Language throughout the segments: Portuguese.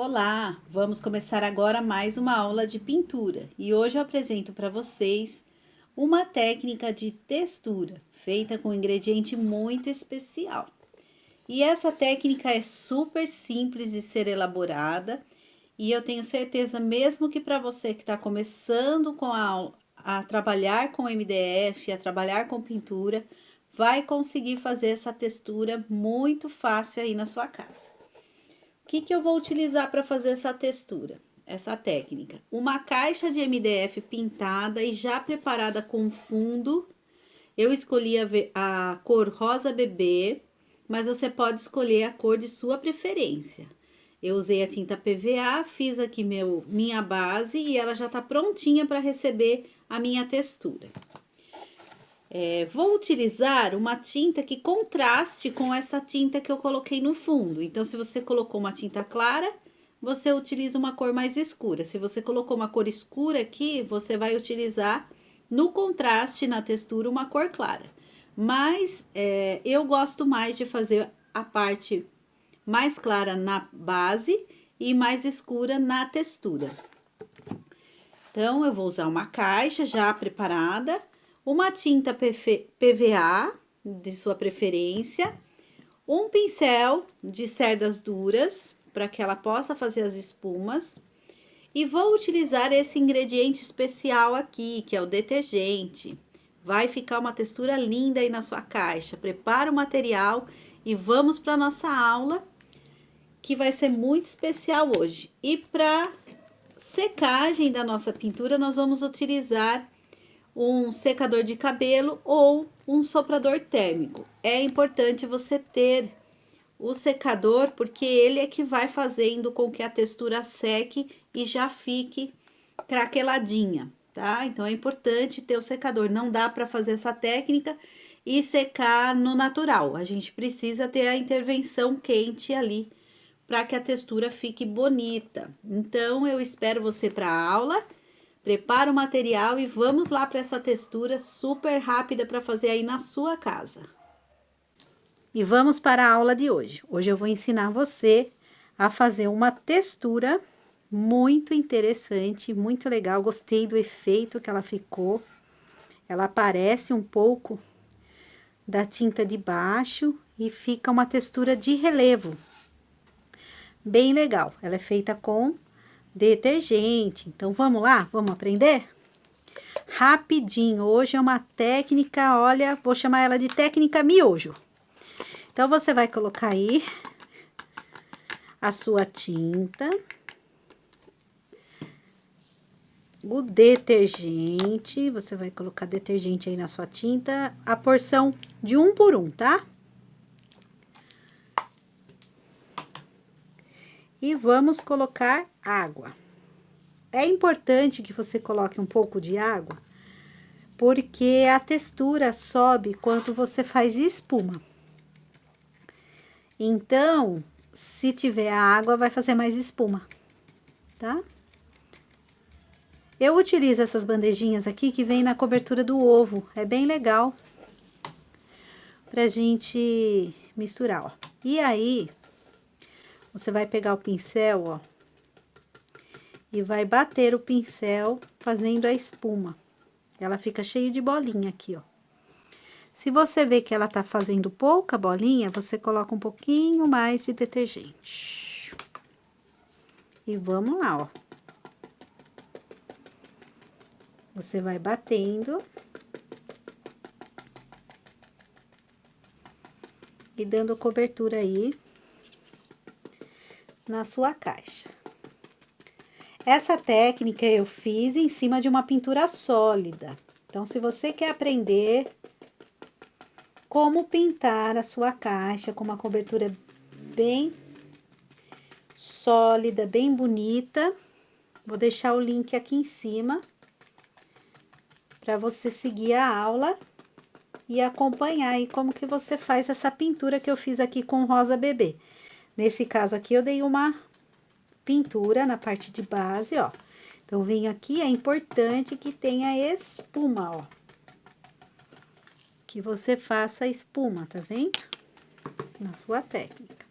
Olá, vamos começar agora mais uma aula de pintura e hoje eu apresento para vocês uma técnica de textura feita com um ingrediente muito especial. E essa técnica é super simples de ser elaborada e eu tenho certeza mesmo que para você que está começando a trabalhar com MDF, a trabalhar com pintura, vai conseguir fazer essa textura muito fácil aí na sua casa. O que eu vou utilizar para fazer essa textura, essa técnica? Uma caixa de MDF pintada e já preparada com fundo. Eu escolhi a cor rosa bebê, mas você pode escolher a cor de sua preferência. Eu usei a tinta PVA, fiz aqui minha base e ela já está prontinha para receber a minha textura. Vou utilizar uma tinta que contraste com essa tinta que eu coloquei no fundo. Então, se você colocou uma tinta clara, você utiliza uma cor mais escura. Se você colocou uma cor escura aqui, você vai utilizar no contraste, na textura, uma cor clara. Mas eu gosto mais de fazer a parte mais clara na base e mais escura na textura. Então, eu vou usar uma caixa já preparada, uma tinta PVA de sua preferência, um pincel de cerdas duras para que ela possa fazer as espumas e vou utilizar esse ingrediente especial aqui, que é o detergente. Vai ficar uma textura linda aí na sua caixa. Prepara o material e vamos para nossa aula, que vai ser muito especial hoje. E para secagem da nossa pintura, nós vamos utilizar um secador de cabelo ou um soprador térmico. É importante você ter o secador, porque ele é que vai fazendo com que a textura seque e já fique craqueladinha, tá? Então, é importante ter o secador. Não dá para fazer essa técnica e secar no natural. A gente precisa ter a intervenção quente ali para que a textura fique bonita. Então, eu espero você para a aula. Prepara o material e vamos lá para essa textura super rápida para fazer aí na sua casa. E vamos para a aula de hoje. Hoje eu vou ensinar você a fazer uma textura muito interessante, muito legal. Gostei do efeito que ela ficou. Ela parece um pouco da tinta de baixo e fica uma textura de relevo. Bem legal. Ela é feita com detergente. Então, vamos lá? Vamos aprender? Rapidinho. Hoje é uma técnica, olha, vou chamar ela de técnica miojo. Então, você vai colocar aí a sua tinta, o detergente, você vai colocar detergente aí na sua tinta, a porção de 1 por 1, tá? E vamos colocar água. É importante que você coloque um pouco de água, porque a textura sobe quando você faz espuma. Então, se tiver água, vai fazer mais espuma, tá? Eu utilizo essas bandejinhas aqui que vem na cobertura do ovo. É bem legal pra gente misturar, ó. E aí, você vai pegar o pincel, ó, e vai bater o pincel fazendo a espuma. Ela fica cheia de bolinha aqui, ó. Se você vê que ela tá fazendo pouca bolinha, você coloca um pouquinho mais de detergente. E vamos lá, ó. Você vai batendo e dando cobertura aí na sua caixa. Essa técnica eu fiz em cima de uma pintura sólida. Então, se você quer aprender como pintar a sua caixa com uma cobertura bem sólida, bem bonita, vou deixar o link aqui em cima para você seguir a aula e acompanhar aí como que você faz essa pintura que eu fiz aqui com rosa bebê. Nesse caso aqui, eu dei uma pintura na parte de base, ó. Então, venho aqui, é importante que tenha espuma, ó. Que você faça espuma, tá vendo? Na sua técnica.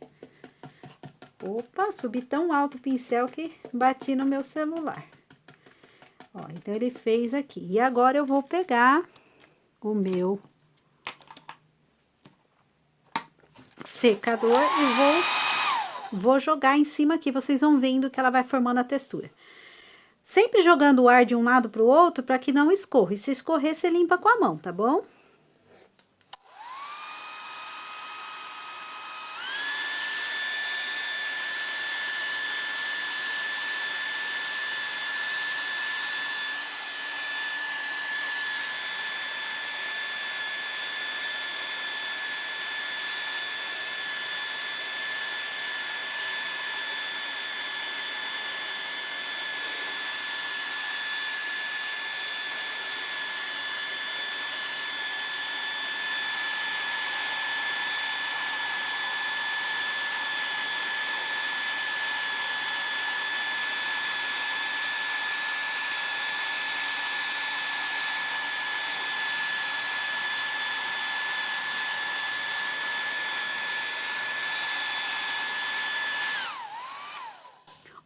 Opa, subi tão alto o pincel que bati no meu celular. Ó, então ele fez aqui. E agora eu vou pegar o meu secador e vou jogar em cima aqui. Vocês vão vendo que ela vai formando a textura. Sempre jogando o ar de um lado pro outro para que não escorra. E se escorrer, você limpa com a mão, tá bom?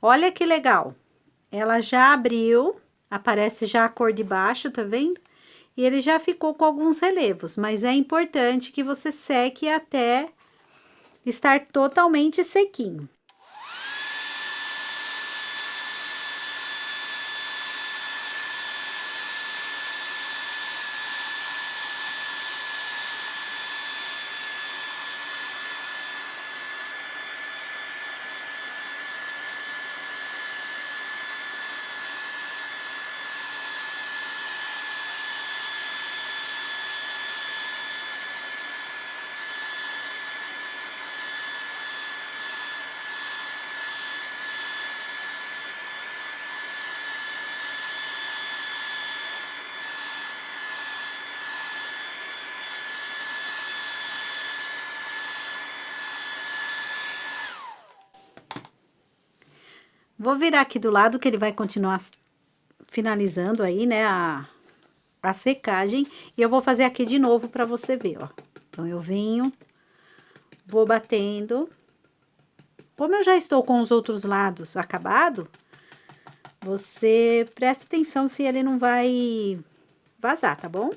Olha que legal. Ela já abriu, aparece já a cor de baixo, tá vendo? E ele já ficou com alguns relevos, mas é importante que você seque até estar totalmente sequinho. Vou virar aqui do lado que ele vai continuar finalizando aí, né, a secagem. E eu vou fazer aqui de novo pra você ver, ó. Então, eu venho, vou batendo. Como eu já estou com os outros lados acabado, você presta atenção se ele não vai vazar, tá bom?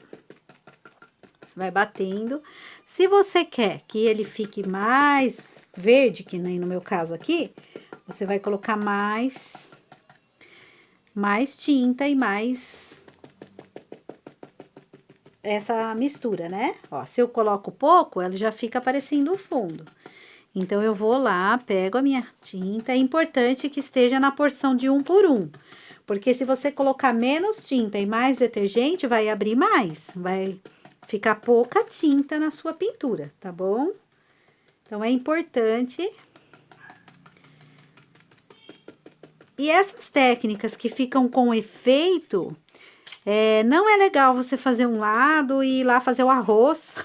Você vai batendo. Se você quer que ele fique mais verde, que nem no meu caso aqui, você vai colocar mais tinta e mais essa mistura, né? Ó, se eu coloco pouco, ela já fica aparecendo o fundo. Então, eu vou lá, pego a minha tinta. É importante que esteja na porção de 1 por 1. Porque se você colocar menos tinta e mais detergente, vai abrir mais. Vai ficar pouca tinta na sua pintura, tá bom? Então, é importante. E essas técnicas que ficam com efeito, não é legal você fazer um lado e ir lá fazer o arroz.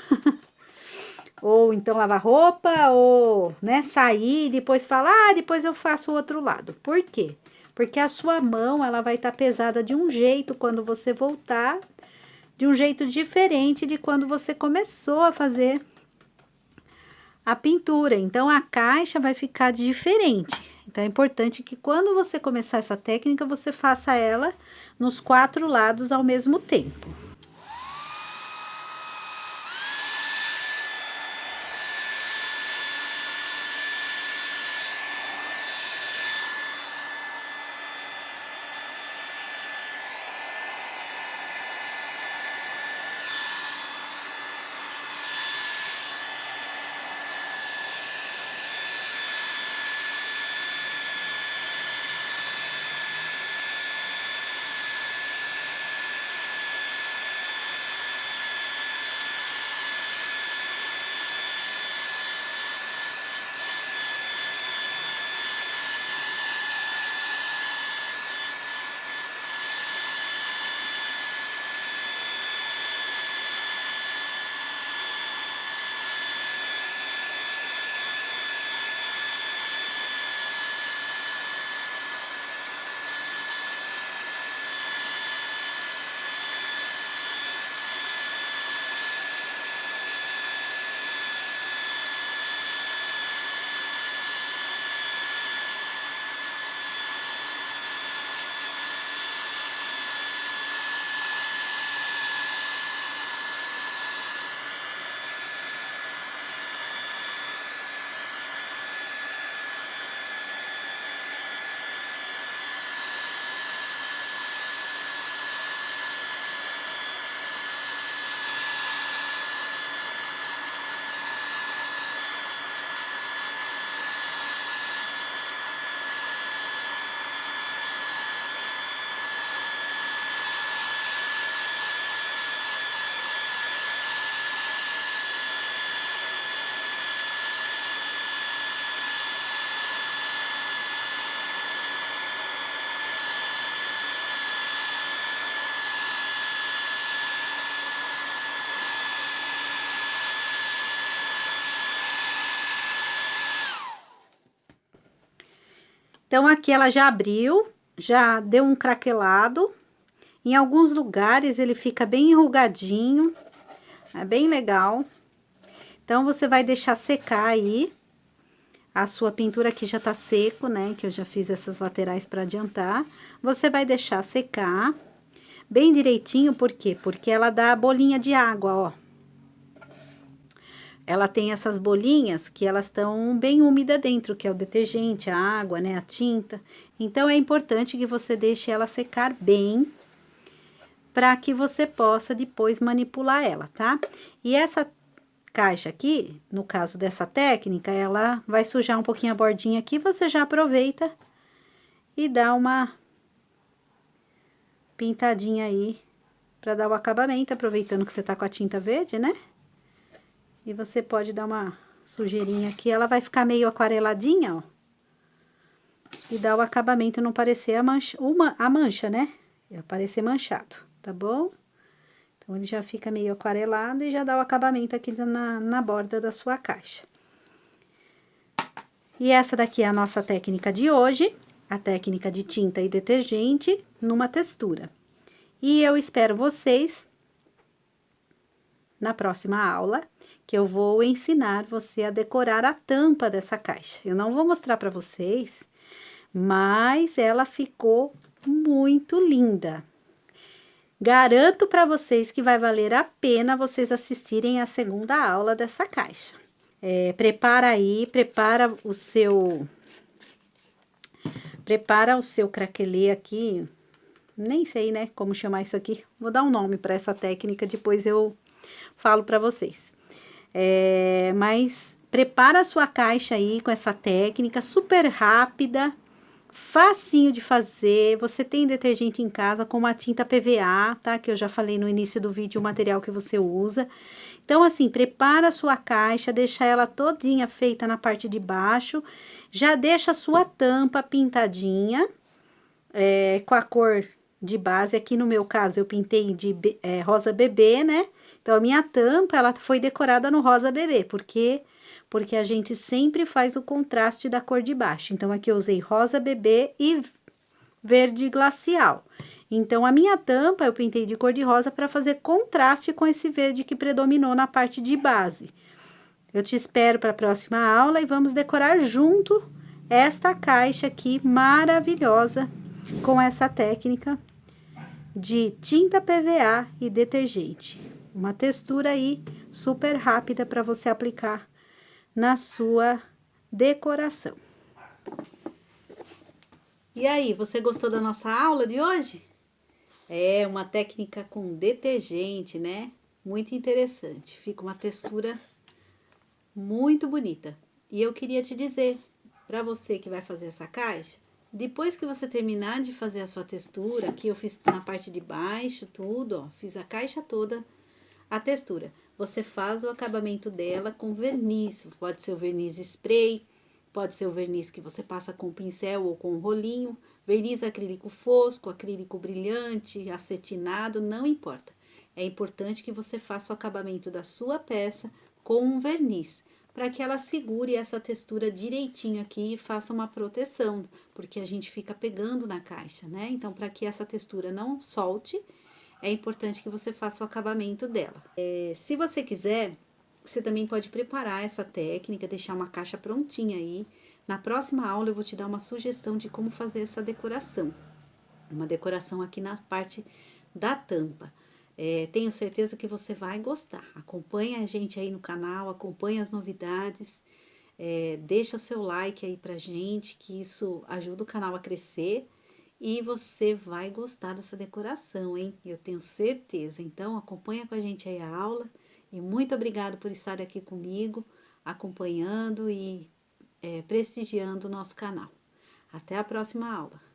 Ou então lavar roupa, ou, né, sair e depois falar, depois eu faço o outro lado. Por quê? Porque a sua mão, ela vai estar pesada de um jeito quando você voltar, de um jeito diferente de quando você começou a fazer a pintura. Então, a caixa vai ficar diferente. Então, é importante que quando você começar essa técnica, você faça ela nos 4 lados ao mesmo tempo. Então, aqui ela já abriu, já deu um craquelado. Em alguns lugares ele fica bem enrugadinho, é bem legal. Então, você vai deixar secar aí. A sua pintura aqui já tá seco, né? Que eu já fiz essas laterais para adiantar. Você vai deixar secar bem direitinho, por quê? Porque ela dá bolinha de água, ó. Ela tem essas bolinhas que elas estão bem úmidas dentro, que é o detergente, a água, né? A tinta. Então, é importante que você deixe ela secar bem, para que você possa depois manipular ela, tá? E essa caixa aqui, no caso dessa técnica, ela vai sujar um pouquinho a bordinha aqui, você já aproveita e dá uma pintadinha aí para dar o acabamento, aproveitando que você tá com a tinta verde, né? E você pode dar uma sujeirinha aqui, ela vai ficar meio aquareladinha, ó. E dar o acabamento, não parecer a mancha, né? Vai parecer manchado, tá bom? Então, ele já fica meio aquarelado e já dá o acabamento aqui na borda da sua caixa. E essa daqui é a nossa técnica de hoje, a técnica de tinta e detergente numa textura. E eu espero vocês na próxima aula, que eu vou ensinar você a decorar a tampa dessa caixa. Eu não vou mostrar para vocês, mas ela ficou muito linda. Garanto para vocês que vai valer a pena vocês assistirem a segunda aula dessa caixa. Prepara aí, prepara o seu craquelê aqui. Nem sei, né, como chamar isso aqui. Vou dar um nome para essa técnica, depois eu falo para vocês. Mas prepara a sua caixa aí com essa técnica super rápida, facinho de fazer. Você tem detergente em casa com uma tinta PVA, tá? Que eu já falei no início do vídeo o material que você usa. Então, assim, prepara a sua caixa, deixa ela todinha feita na parte de baixo. Já deixa a sua tampa pintadinha, com a cor de base. Aqui no meu caso, eu pintei de rosa bebê, né? Então, a minha tampa, ela foi decorada no rosa bebê, porque a gente sempre faz o contraste da cor de baixo. Então, aqui eu usei rosa bebê e verde glacial. Então, a minha tampa eu pintei de cor de rosa para fazer contraste com esse verde que predominou na parte de base. Eu te espero para a próxima aula e vamos decorar junto esta caixa aqui maravilhosa com essa técnica de tinta PVA e detergente. Uma textura aí super rápida para você aplicar na sua decoração. E aí, você gostou da nossa aula de hoje? É uma técnica com detergente, né? Muito interessante. Fica uma textura muito bonita. E eu queria te dizer, para você que vai fazer essa caixa, depois que você terminar de fazer a sua textura, aqui eu fiz na parte de baixo tudo, ó, fiz a caixa toda, a textura. Você faz o acabamento dela com verniz, pode ser o verniz spray, pode ser o verniz que você passa com pincel ou com um rolinho, verniz acrílico fosco, acrílico brilhante, acetinado, não importa. É importante que você faça o acabamento da sua peça com um verniz, para que ela segure essa textura direitinho aqui e faça uma proteção, porque a gente fica pegando na caixa, né? Então, para que essa textura não solte, é importante que você faça o acabamento dela. Se você quiser, você também pode preparar essa técnica, deixar uma caixa prontinha aí. Na próxima aula eu vou te dar uma sugestão de como fazer essa decoração. Uma decoração aqui na parte da tampa. Tenho certeza que você vai gostar. Acompanha a gente aí no canal, acompanha as novidades. Deixa o seu like aí pra gente, que isso ajuda o canal a crescer. E você vai gostar dessa decoração, hein? Eu tenho certeza. Então, acompanha com a gente aí a aula. E muito obrigado por estar aqui comigo, acompanhando e prestigiando o nosso canal. Até a próxima aula.